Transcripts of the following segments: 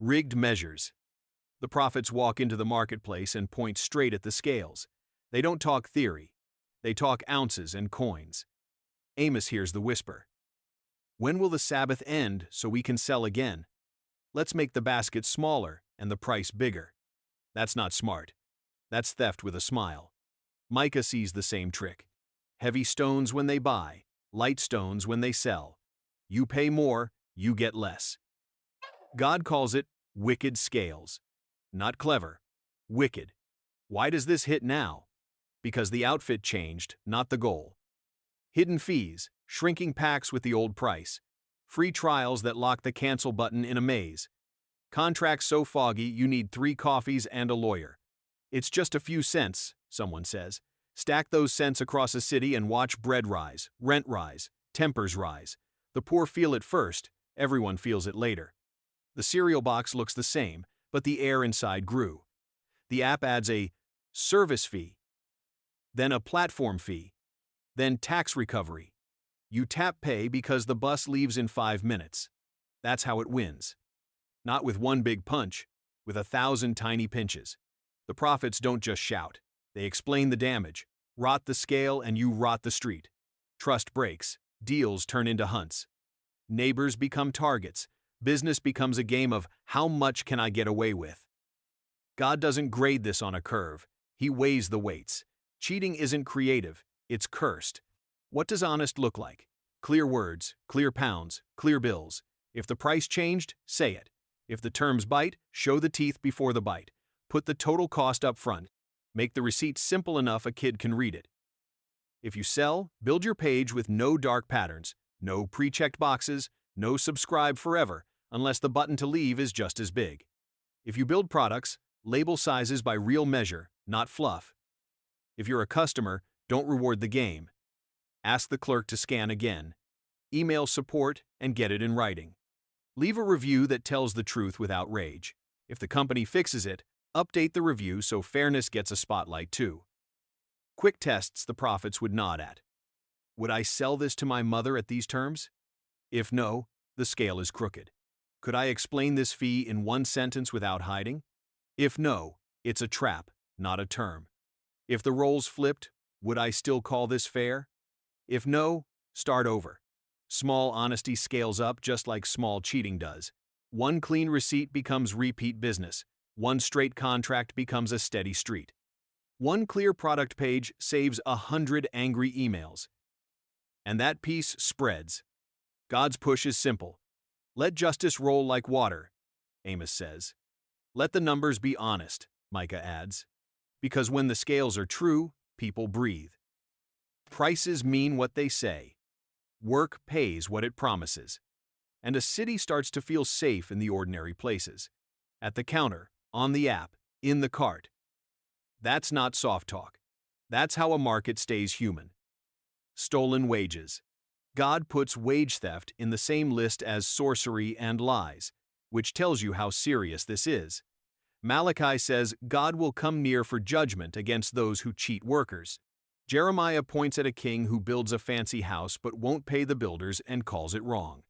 Rigged measures. The prophets walk into the marketplace and point straight at the scales. They don't talk theory. They talk ounces and coins. Amos hears the whisper. When will the Sabbath end so we can sell again? Let's make the basket smaller and the price bigger. That's not smart. That's theft with a smile. Micah sees the same trick. Heavy stones when they buy, light stones when they sell. You pay more, you get less. God calls it wicked scales. Not clever. Wicked. Why does this hit now? Because the outfit changed, not the goal. Hidden fees, shrinking packs with the old price. Free trials that lock the cancel button in a maze. Contracts so foggy you need 3 coffees and a lawyer. It's just a few cents, someone says. Stack those cents across a city and watch bread rise, rent rise, tempers rise. The poor feel it first, everyone feels it later. The cereal box looks the same, but the air inside grew. The app adds a service fee, then a platform fee, then tax recovery. You tap pay because the bus leaves in 5 minutes. That's how it wins. Not with one big punch, with 1,000 tiny pinches. The prophets don't just shout. They explain the damage. Rot the scale and you rot the street. Trust breaks. Deals turn into hunts. Neighbors become targets. Business becomes a game of how much can I get away with? God doesn't grade this on a curve. He weighs the weights. Cheating isn't creative. It's cursed. What does honest look like? Clear words, clear pounds, clear bills. If the price changed, say it. If the terms bite, show the teeth before the bite. Put the total cost up front. Make the receipt simple enough a kid can read it. If you sell, build your page with no dark patterns, no pre-checked boxes, no subscribe forever, unless the button to leave is just as big. If you build products, label sizes by real measure, not fluff. If you're a customer, don't reward the game. Ask the clerk to scan again. Email support and get it in writing. Leave a review that tells the truth without rage. If the company fixes it, update the review so fairness gets a spotlight too. Quick tests the prophets would nod at. Would I sell this to my mother at these terms? If no, the scale is crooked. Could I explain this fee in one sentence without hiding? If no, it's a trap, not a term. If the roles flipped, would I still call this fair? If no, start over. Small honesty scales up just like small cheating does. One clean receipt becomes repeat business. One straight contract becomes a steady street. One clear product page saves 100 angry emails. And that piece spreads. God's push is simple. Let justice roll like water, Amos says. Let the numbers be honest, Micah adds. Because when the scales are true, people breathe. Prices mean what they say. Work pays what it promises. And a city starts to feel safe in the ordinary places. At the counter, on the app, in the cart. That's not soft talk. That's how a market stays human. Stolen wages. God puts wage theft in the same list as sorcery and lies, which tells you how serious this is. Malachi says God will come near for judgment against those who cheat workers. Jeremiah points at a king who builds a fancy house but won't pay the builders and calls it wrong.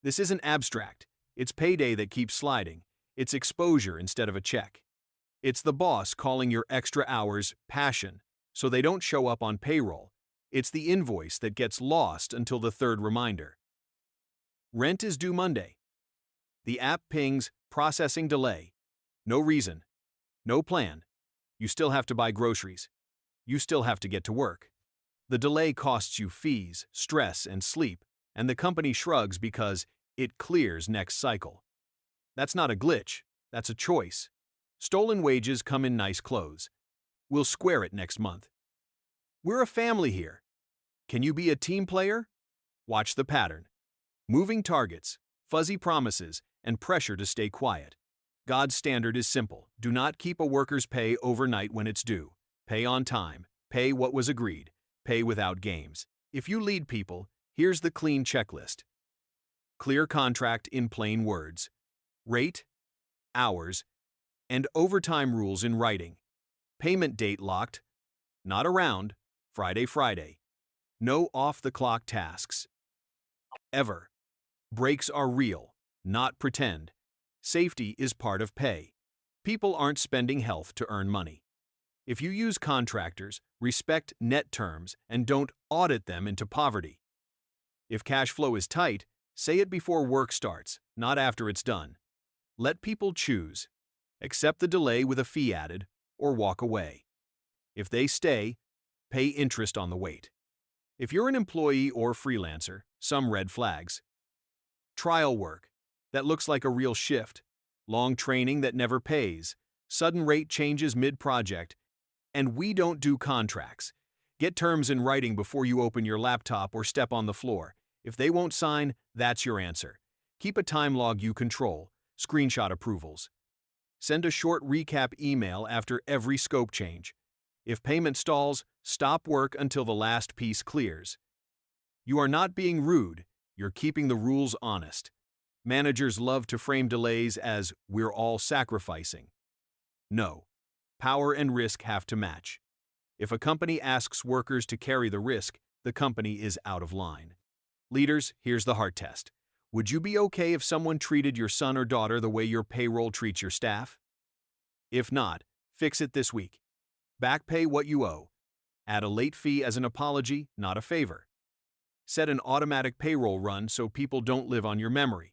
This isn't abstract. It's payday that keeps sliding. It's exposure instead of a check. It's the boss calling your extra hours passion, so they don't show up on payroll. It's the invoice that gets lost until the third reminder. Rent is due Monday. The app pings processing delay. No reason. No plan. You still have to buy groceries. You still have to get to work. The delay costs you fees, stress, and sleep, and the company shrugs because it clears next cycle. That's not a glitch. That's a choice. Stolen wages come in nice clothes. We'll square it next month. We're a family here. Can you be a team player? Watch the pattern. Moving targets, fuzzy promises, and pressure to stay quiet. God's standard is simple. Do not keep a worker's pay overnight when it's due. Pay on time. Pay what was agreed. Pay without games. If you lead people, here's the clean checklist. Clear contract in plain words. Rate, hours, and overtime rules in writing. Payment date locked. Not around. Friday. No off-the-clock tasks. Ever. Breaks are real, not pretend. Safety is part of pay. People aren't spending health to earn money. If you use contractors, respect net terms and don't audit them into poverty. If cash flow is tight, say it before work starts, not after it's done. Let people choose. Accept the delay with a fee added, or walk away. If they stay, pay interest on the wait. If you're an employee or freelancer, some red flags. Trial work that looks like a real shift, long training that never pays, sudden rate changes mid-project, and we don't do contracts. Get terms in writing before you open your laptop or step on the floor. If they won't sign, that's your answer. Keep a time log you control, screenshot approvals. Send a short recap email after every scope change. If payment stalls, stop work until the last piece clears. You are not being rude, you're keeping the rules honest. Managers love to frame delays as "we're all sacrificing." No. Power and risk have to match. If a company asks workers to carry the risk, the company is out of line. Leaders, here's the heart test. Would you be okay if someone treated your son or daughter the way your payroll treats your staff? If not, fix it this week. Back pay what you owe. Add a late fee as an apology, not a favor. Set an automatic payroll run so people don't live on your memory.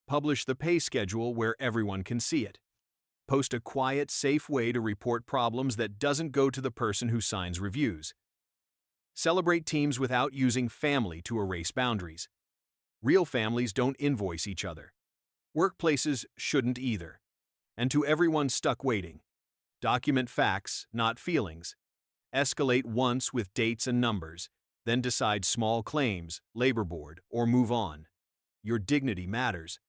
Publish the pay schedule where everyone can see it. Post a quiet, safe way to report problems that doesn't go to the person who signs reviews. Celebrate teams without using family to erase boundaries. Real families don't invoice each other. Workplaces shouldn't either. And to everyone stuck waiting, document facts, not feelings. Escalate once with dates and numbers, then decide small claims, labor board, or move on. Your dignity matters.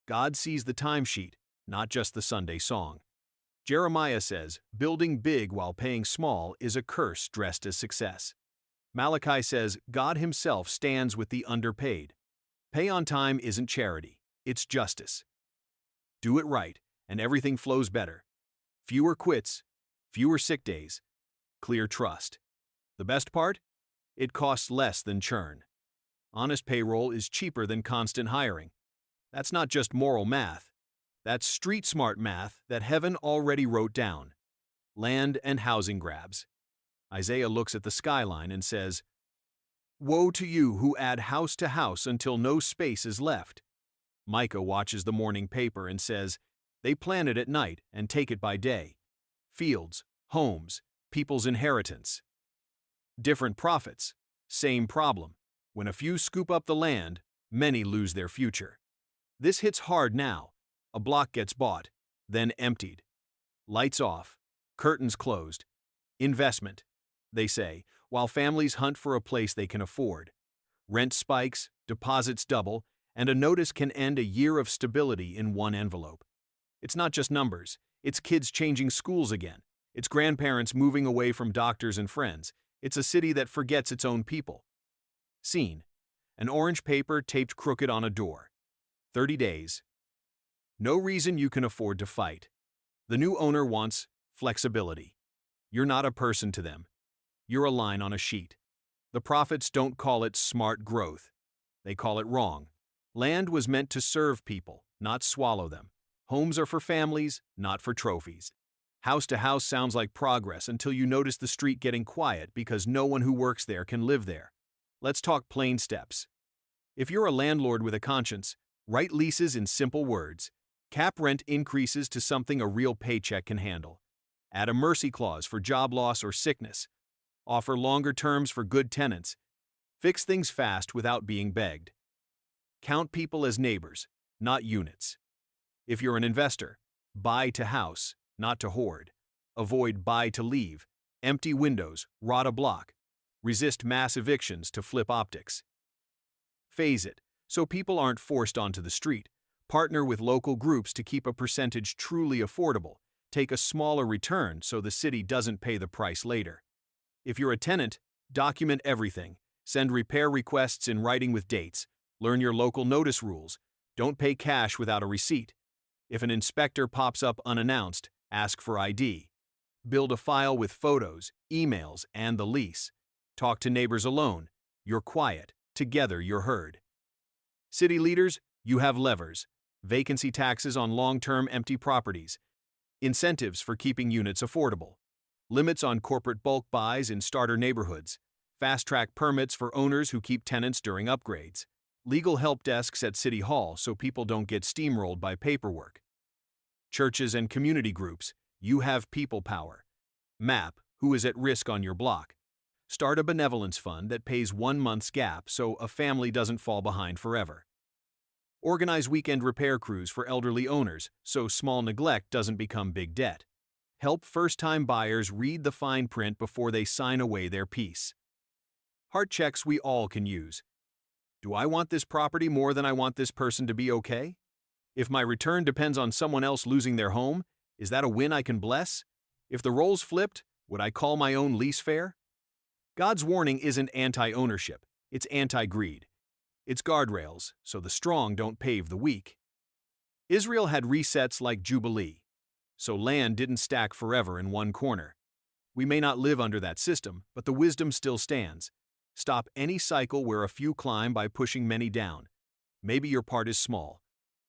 God sees the timesheet, not just the Sunday song. Jeremiah says, building big while paying small is a curse dressed as success. Malachi says, God himself stands with the underpaid. Pay on time isn't charity, it's justice. Do it right, and everything flows better. Fewer quits, fewer sick days, clear trust. The best part? It costs less than churn. Honest payroll is cheaper than constant hiring. That's not just moral math. That's street-smart math that heaven already wrote down. Land and housing grabs. Isaiah looks at the skyline and says, "Woe to you who add house to house until no space is left." Micah watches the morning paper and says, "They plan it at night and take it by day." Fields, homes, people's inheritance. Different prophets, same problem. When a few scoop up the land, many lose their future. This hits hard now. A block gets bought, then emptied. Lights off, curtains closed. Investment, they say, while families hunt for a place they can afford. Rent spikes, deposits double, and a notice can end a year of stability in one envelope. It's not just numbers, it's kids changing schools again. It's grandparents moving away from doctors and friends. It's a city that forgets its own people. Scene: an orange paper taped crooked on a door. 30 days. No reason you can afford to fight. The new owner wants flexibility. You're not a person to them. You're a line on a sheet. The prophets don't call it smart growth. They call it wrong. Land was meant to serve people, not swallow them. Homes are for families, not for trophies. House to house sounds like progress until you notice the street getting quiet because no one who works there can live there. Let's talk plain steps. If you're a landlord with a conscience, write leases in simple words. Cap rent increases to something a real paycheck can handle. Add a mercy clause for job loss or sickness. Offer longer terms for good tenants. Fix things fast without being begged. Count people as neighbors, not units. If you're an investor, buy to house, not to hoard. Avoid buy to leave, empty windows, rot a block. Resist mass evictions to flip optics. Phase it, so people aren't forced onto the street. Partner with local groups to keep a percentage truly affordable. Take a smaller return so the city doesn't pay the price later. If you're a tenant, document everything. Send repair requests in writing with dates. Learn your local notice rules. Don't pay cash without a receipt. If an inspector pops up unannounced, ask for ID. Build a file with photos, emails, and the lease. Talk to neighbors alone. You're quiet. Together you're heard. City leaders, you have levers. vacancy taxes on long-term empty properties, incentives for keeping units affordable, limits on corporate bulk buys in starter neighborhoods, fast-track permits for owners who keep tenants during upgrades, legal help desks at City Hall so people don't get steamrolled by paperwork. Churches and community groups, you have people power. Map who is at risk on your block. Start a benevolence fund that pays 1 month's gap so a family doesn't fall behind forever. Organize weekend repair crews for elderly owners so small neglect doesn't become big debt. Help first-time buyers read the fine print before they sign away their peace. Heart checks we all can use. Do I want this property more than I want this person to be okay? If my return depends on someone else losing their home, is that a win I can bless? If the roles flipped, would I call my own lease fair? God's warning isn't anti-ownership, it's anti-greed. It's guardrails, so the strong don't pave the weak. Israel had resets like Jubilee, so land didn't stack forever in one corner. We may not live under that system, but the wisdom still stands. Stop any cycle where a few climb by pushing many down. Maybe your part is small.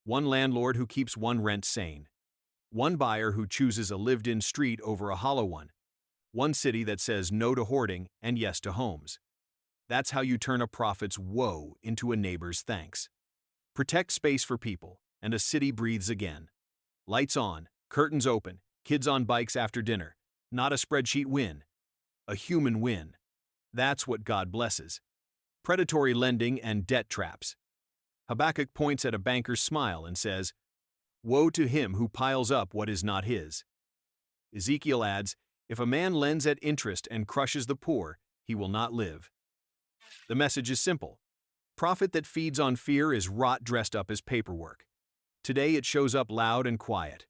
One landlord who keeps one rent sane. One buyer who chooses a lived-in street over a hollow one. One city that says no to hoarding and yes to homes. That's how you turn a prophet's woe into a neighbor's thanks. Protect space for people, and a city breathes again. Lights on, curtains open, kids on bikes after dinner. Not a spreadsheet win. A human win. That's what God blesses. Predatory lending and debt traps. Habakkuk points at a banker's smile and says, "Woe to him who piles up what is not his." Ezekiel adds, "If a man lends at interest and crushes the poor, he will not live." The message is simple. Profit that feeds on fear is rot dressed up as paperwork. Today it shows up loud and quiet.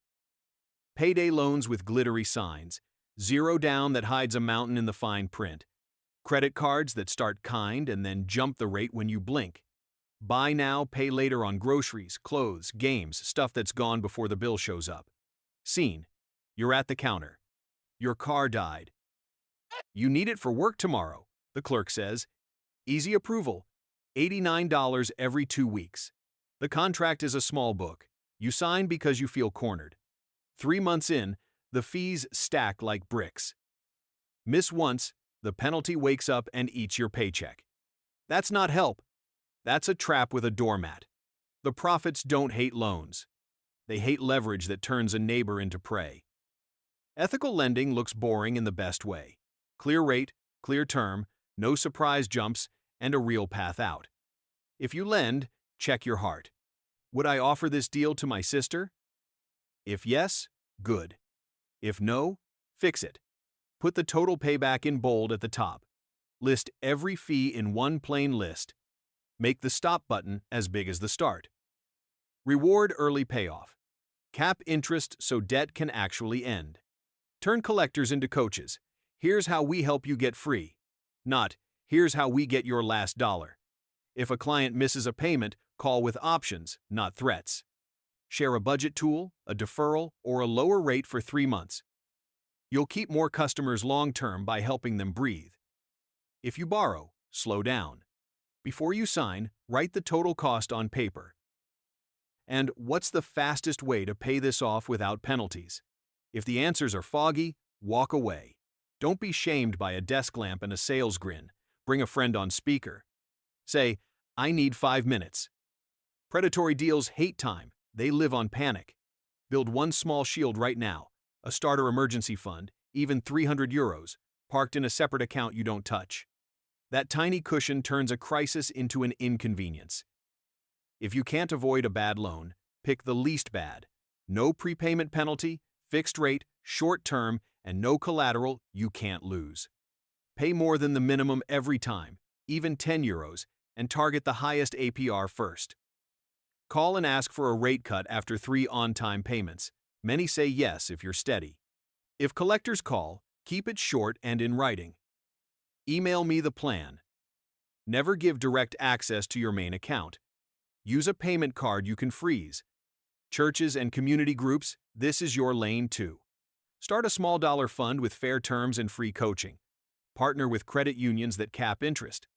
Payday loans with glittery signs, zero down that hides a mountain in the fine print, credit cards that start kind and then jump the rate when you blink, buy now, pay later on groceries, clothes, games, stuff that's gone before the bill shows up. Scene. You're at the counter. Your car died. You need it for work tomorrow, the clerk says. Easy approval. $89 every 2 weeks. The contract is a small book. You sign because you feel cornered. 3 months in, the fees stack like bricks. Miss once, the penalty wakes up and eats your paycheck. That's not help. That's a trap with a doormat. The prophets don't hate loans. They hate leverage that turns a neighbor into prey. Ethical lending looks boring in the best way. Clear rate, clear term, no surprise jumps, and a real path out. If you lend, check your heart. Would I offer this deal to my sister? If yes, good. If no, fix it. Put the total payback in bold at the top. List every fee in one plain list. Make the stop button as big as the start. Reward early payoff. Cap interest so debt can actually end. Turn collectors into coaches. Here's how we help you get free. Not, here's how we get your last dollar. If a client misses a payment, call with options, not threats. Share a budget tool, a deferral, or a lower rate for 3 months. You'll keep more customers long-term by helping them breathe. If you borrow, slow down. Before you sign, write the total cost on paper. And what's the fastest way to pay this off without penalties? If the answers are foggy, walk away. Don't be shamed by a desk lamp and a sales grin. Bring a friend on speaker. Say, I need 5 minutes. Predatory deals hate time. They live on panic. Build one small shield right now. A starter emergency fund, even €300, parked in a separate account you don't touch. That tiny cushion turns a crisis into an inconvenience. If you can't avoid a bad loan, pick the least bad. No prepayment penalty, fixed rate, short term, and no collateral you can't lose. Pay more than the minimum every time, even €10, and target the highest APR first. Call and ask for a rate cut after 3 on-time payments. Many say yes if you're steady. If collectors call, keep it short and in writing. Email me the plan. Never give direct access to your main account. Use a payment card you can freeze. Churches and community groups, this is your lane too. Start a small dollar fund with fair terms and free coaching. Partner with credit unions that cap interest.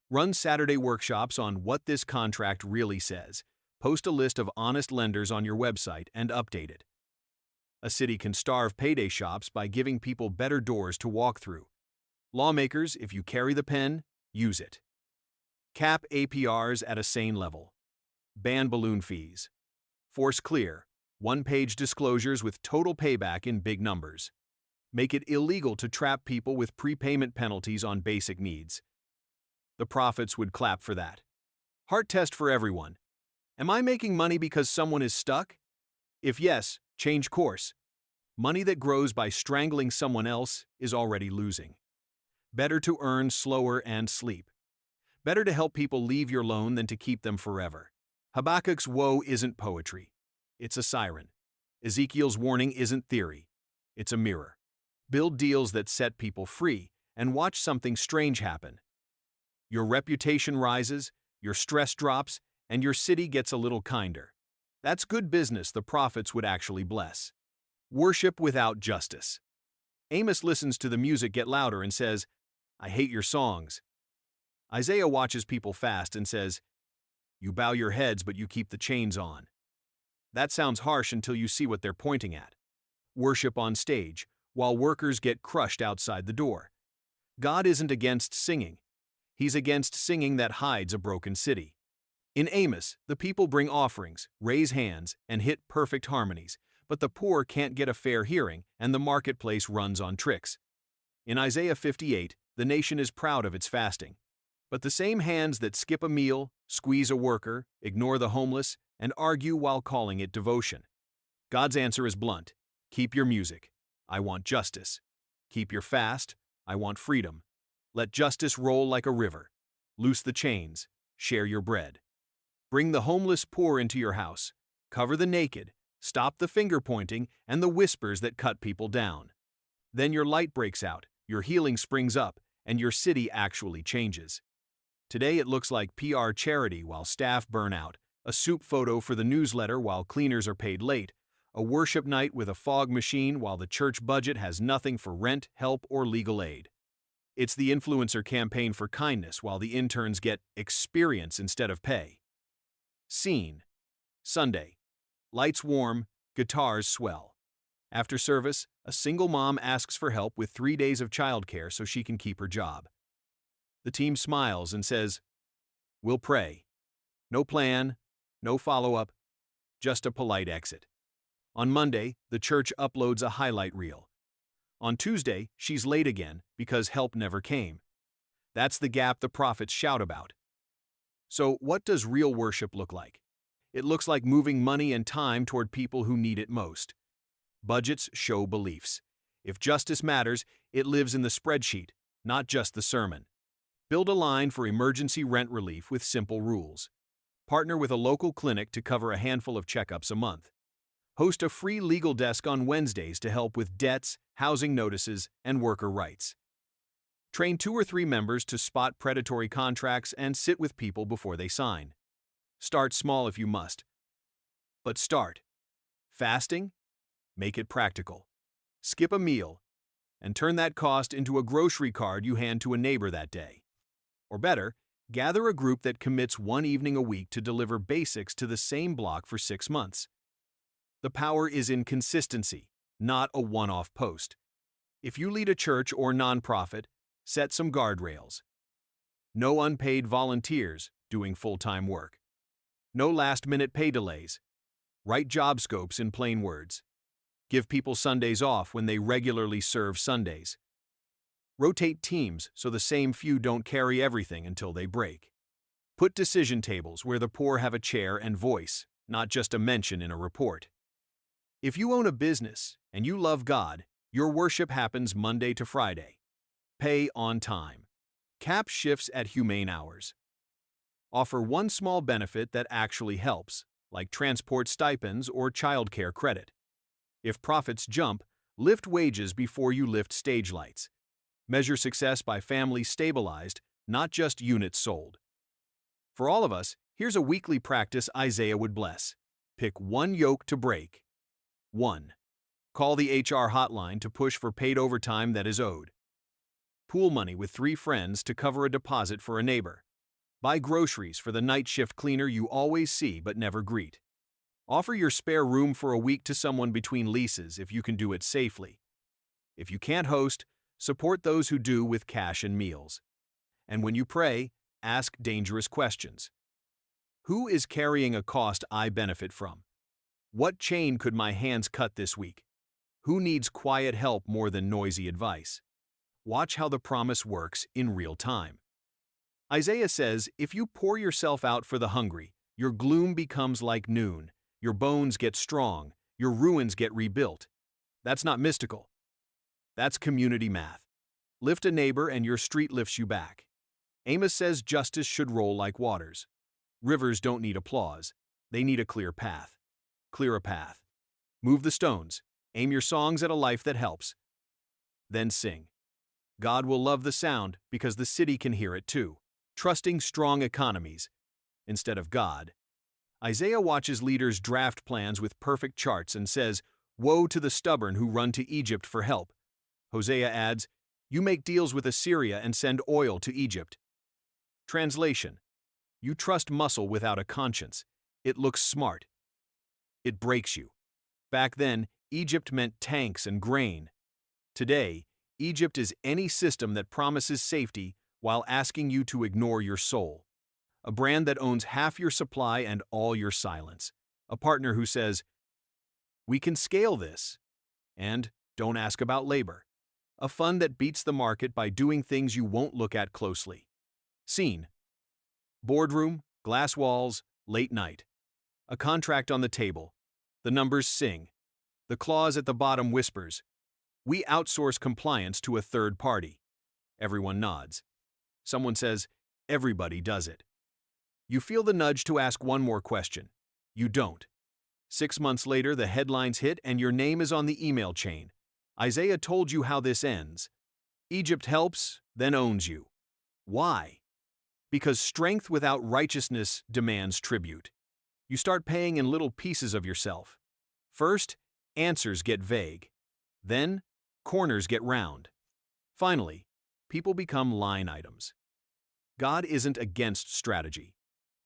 Run Saturday workshops on what this contract really says. Post a list of honest lenders on your website and update it. A city can starve payday shops by giving people better doors to walk through. Lawmakers, if you carry the pen, use it. Cap APRs at a sane level. Ban balloon fees. Force clear, one-page disclosures with total payback in big numbers. Make it illegal to trap people with prepayment penalties on basic needs. The prophets would clap for that. Heart test for everyone. Am I making money because someone is stuck? If yes, change course. Money that grows by strangling someone else is already losing. Better to earn slower and sleep. Better to help people leave your loan than to keep them forever. Habakkuk's woe isn't poetry. It's a siren. Ezekiel's warning isn't theory. It's a mirror. Build deals that set people free and watch something strange happen. Your reputation rises, your stress drops, and your city gets a little kinder. That's good business the prophets would actually bless. Worship without justice. Amos listens to the music get louder and says, "I hate your songs." Isaiah watches people fast and says, "You bow your heads but you keep the chains on." That sounds harsh until you see what they're pointing at. Worship on stage, while workers get crushed outside the door. God isn't against singing. He's against singing that hides a broken city. In Amos, the people bring offerings, raise hands, and hit perfect harmonies, but the poor can't get a fair hearing and the marketplace runs on tricks. In Isaiah 58, the nation is proud of its fasting. But the same hands that skip a meal, squeeze a worker, ignore the homeless, and argue while calling it devotion. God's answer is blunt. Keep your music. I want justice. Keep your fast. I want freedom. Let justice roll like a river. Loose the chains. Share your bread. Bring the homeless poor into your house. Cover the naked. Stop the finger pointing and the whispers that cut people down. Then your light breaks out, your healing springs up, and your city actually changes. Today it looks like PR charity while staff burn out, a soup photo for the newsletter while cleaners are paid late, a worship night with a fog machine while the church budget has nothing for rent, help, or legal aid. It's the influencer campaign for kindness while the interns get experience instead of pay. Scene. Sunday. Lights warm, guitars swell. After service, a single mom asks for help with 3 days of childcare so she can keep her job. The team smiles and says, "We'll pray." No plan, no follow-up, just a polite exit. On Monday, the church uploads a highlight reel. On Tuesday, she's late again because help never came. That's the gap the prophets shout about. So, what does real worship look like? It looks like moving money and time toward people who need it most. Budgets show beliefs. If justice matters, it lives in the spreadsheet, not just the sermon. Build a line for emergency rent relief with simple rules. Partner with a local clinic to cover a handful of checkups a month. Host a free legal desk on Wednesdays to help with debts, housing notices, and worker rights. Train 2 or 3 members to spot predatory contracts and sit with people before they sign. Start small if you must. But start. Fasting? Make it practical. Skip a meal, and turn that cost into a grocery card you hand to a neighbor that day. Or better, gather a group that commits 1 evening a week to deliver basics to the same block for 6 months. The power is in consistency, not a one-off post. If you lead a church or nonprofit, set some guardrails. No unpaid volunteers doing full-time work. No last-minute pay delays. Write job scopes in plain words. Give people Sundays off when they regularly serve Sundays. Rotate teams so the same few don't carry everything until they break. Put decision tables where the poor have a chair and voice, not just a mention in a report. If you own a business and you love God, your worship happens Monday to Friday. Pay on time. Cap shifts at humane hours. Offer one small benefit that actually helps, like transport stipends or childcare credit. If profits jump, lift wages before you lift stage lights. Measure success by families stabilized, not just units sold. For all of us, here's a weekly practice Isaiah would bless. Pick one yoke to break. 1. Call the HR hotline to push for paid overtime that is owed. Pool money with 3 friends to cover a deposit for a neighbor. Buy groceries for the night shift cleaner you always see but never greet. Offer your spare room for a week to someone between leases if you can do it safely. If you can't host, support those who do with cash and meals. And when you pray, ask dangerous questions. Who is carrying a cost I benefit from? What chain could my hands cut this week? Who needs quiet help more than noisy advice? Watch how the promise works in real time. Isaiah says, if you pour yourself out for the hungry, your gloom becomes like noon, your bones get strong, your ruins get rebuilt. That's not mystical. That's community math. Lift a neighbor and your street lifts you back. Amos says justice should roll like waters. Rivers don't need applause. They need a clear path. Clear a path. Move the stones. Aim your songs at a life that helps. Then sing. God will love the sound because the city can hear it too. Trusting strong economies instead of God. Isaiah watches leaders draft plans with perfect charts and says, woe to the stubborn who run to Egypt for help. Hosea adds, you make deals with Assyria and send oil to Egypt. Translation. You trust muscle without a conscience. It looks smart. It breaks you. Back then, Egypt meant tanks and grain. Today, Egypt is any system that promises safety while asking you to ignore your soul. A brand that owns half your supply and all your silence. A partner who says, we can scale this. And don't ask about labor. A fund that beats the market by doing things you won't look at closely. Scene. Boardroom, glass walls, late night. A contract on the table. The numbers sing. The clause at the bottom whispers, we outsource compliance to a third party. Everyone nods. Someone says, everybody does it. You feel the nudge to ask one more question. You don't. 6 months later, the headlines hit and your name is on the email chain. Isaiah told you how this ends. Egypt helps, then owns you. Why? Because strength without righteousness demands tribute. You start paying in little pieces of yourself. First, answers get vague. Then, corners get round. Finally, people become line items. God isn't against strategy.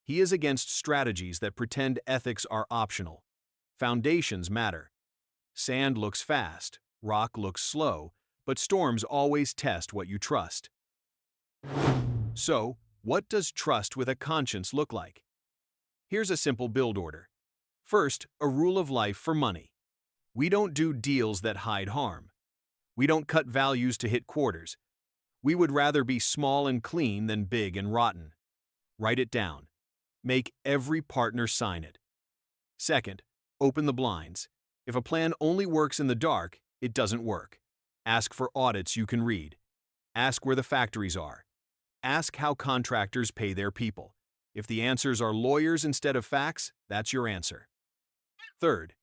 He is against strategies that pretend ethics are optional. Foundations matter. Sand looks fast, rock looks slow, but storms always test what you trust. So, what does trust with a conscience look like? Here's a simple build order. First, a rule of life for money. We don't do deals that hide harm. We don't cut values to hit quarters. We would rather be small and clean than big and rotten. Write it down. Make every partner sign it. Second, open the blinds. If a plan only works in the dark, it doesn't work. Ask for audits you can read. Ask where the factories are. Ask how contractors pay their people. If the answers are lawyers instead of facts, that's your answer. Third,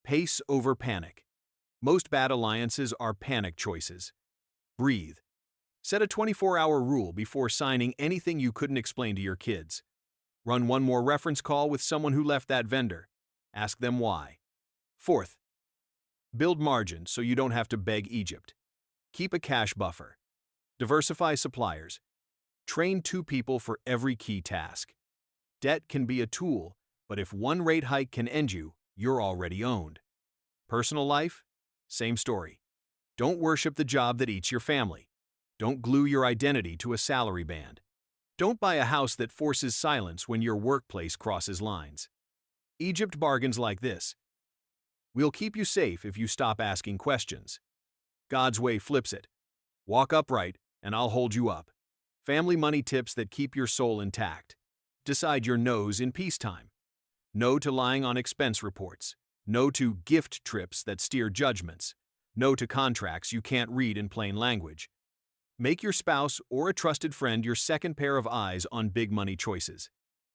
pace over panic. Most bad alliances are panic choices. Breathe. Set a 24-hour rule before signing anything you couldn't explain to your kids. Run one more reference call with someone who left that vendor. Ask them why. Fourth, build margin so you don't have to beg Egypt. Keep a cash buffer. Diversify suppliers. Train 2 people for every key task. Debt can be a tool, but if one rate hike can end you, you're already owned. Personal life? Same story. Don't worship the job that eats your family. Don't glue your identity to a salary band. Don't buy a house that forces silence when your workplace crosses lines. Egypt bargains like this. We'll keep you safe if you stop asking questions. God's way flips it. Walk upright, and I'll hold you up. Family money tips that keep your soul intact. Decide your no's in peacetime. No to lying on expense reports. No to gift trips that steer judgments. No to contracts you can't read in plain language. Make your spouse or a trusted friend your second pair of eyes on big money choices.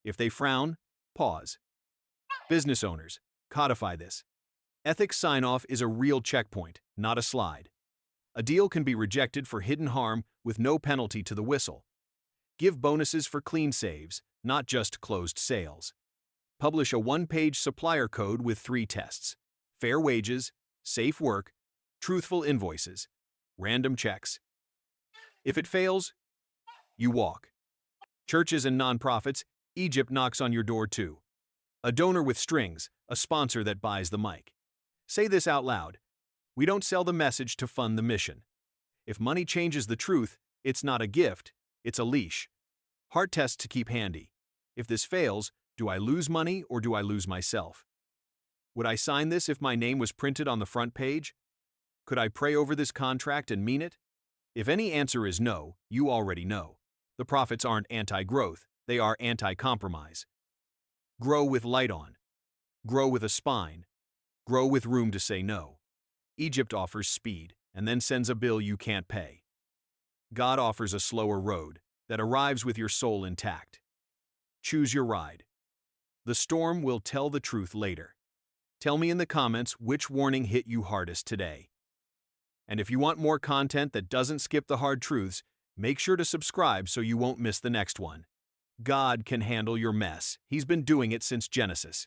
If they frown, pause. Business owners, codify this. Ethics sign-off is a real checkpoint, not a slide. A deal can be rejected for hidden harm with no penalty to the whistle. Give bonuses for clean saves, not just closed sales. Publish a one-page supplier code with 3 tests: fair wages, safe work, truthful invoices, random checks. If it fails, you walk. Churches and nonprofits, Egypt knocks on your door too. A donor with strings, a sponsor that buys the mic. Say this out loud. We don't sell the message to fund the mission. If money changes the truth, it's not a gift, it's a leash. Heart test to keep handy. If this fails, do I lose money or do I lose myself? Would I sign this if my name was printed on the front page? Could I pray over this contract and mean it? If any answer is no, you already know. The prophets aren't anti-growth, they are anti-compromise. Grow with light on. Grow with a spine. Grow with room to say no. Egypt offers speed and then sends a bill you can't pay. God offers a slower road that arrives with your soul intact. Choose your ride. The storm will tell the truth later. Tell me in the comments which warning hit you hardest today. And if you want more content that doesn't skip the hard truths, make sure to subscribe so you won't miss the next one. God can handle your mess. He's been doing it since Genesis.